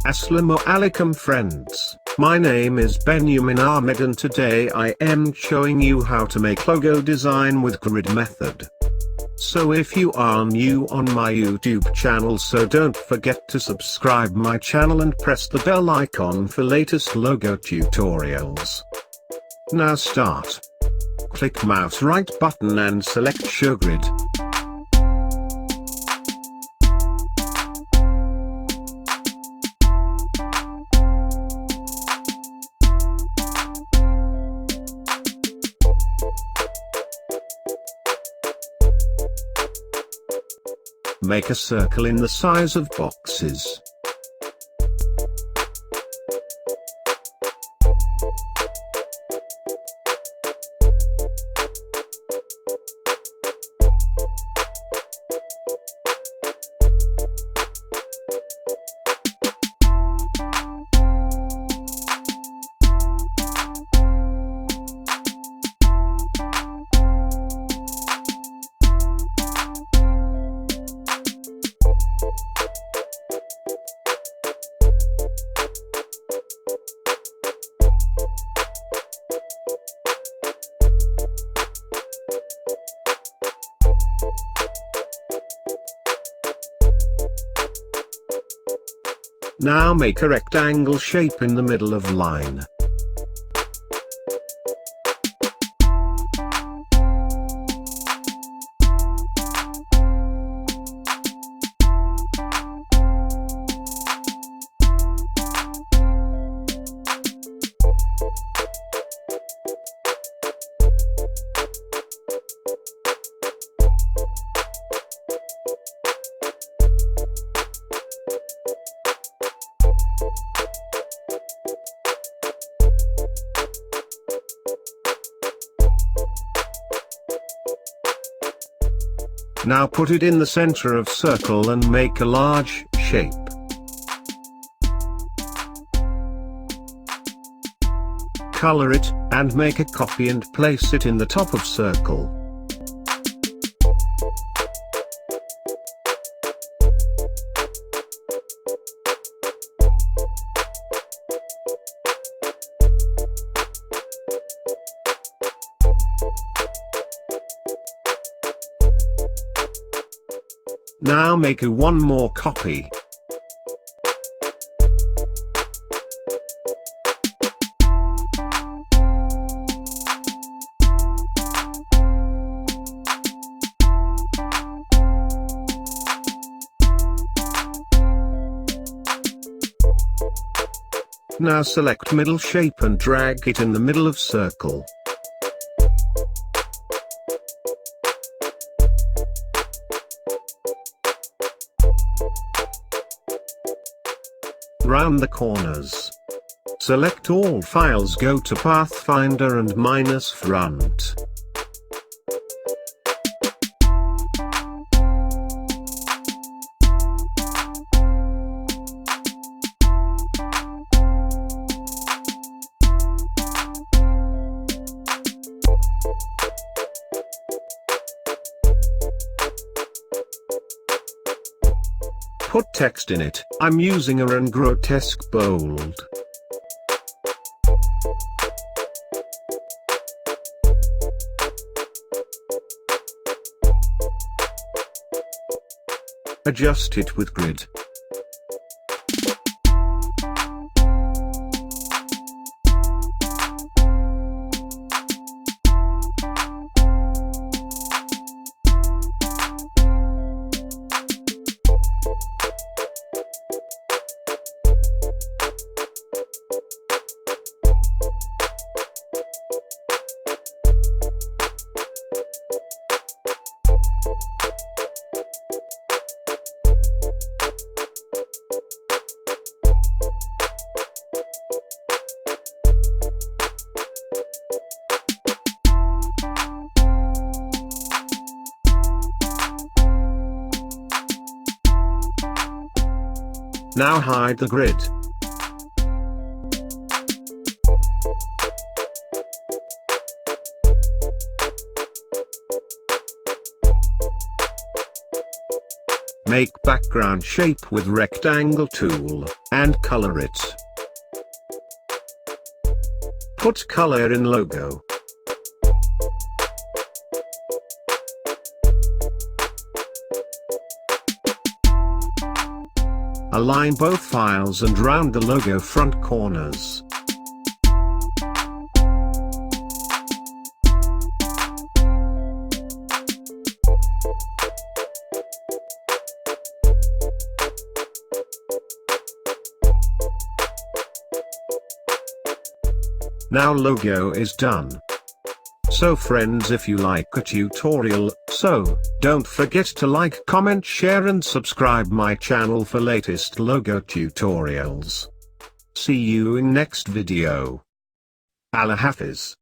Assalamu alaikum friends, my name is Benjamin Ahmed and today I am showing you how to make logo design with grid method. So if you are new on my YouTube channel, so don't forget to subscribe my channel and press the bell icon for latest logo tutorials. Now start. Click mouse right button and select Show Grid. Make a circle in the size of boxes. Now make a rectangle shape in the middle of line. Now put it in the center of circle and make a large shape. Color it, and make a copy and place it in the top of circle. Now make one more copy. Now select middle shape and drag it in the middle of circle. Round the corners. Select all files, go to Pathfinder and -front. Put text in it. I'm using a grotesque bold. Adjust it with grid. Now hide the grid. Make background shape with rectangle tool, and color it. Put color in logo. Align both files and round the logo front corners. Now logo is done. So friends, if you like a tutorial, don't forget to like, comment, share and subscribe my channel for latest logo tutorials. See you in next video. Allah Hafiz.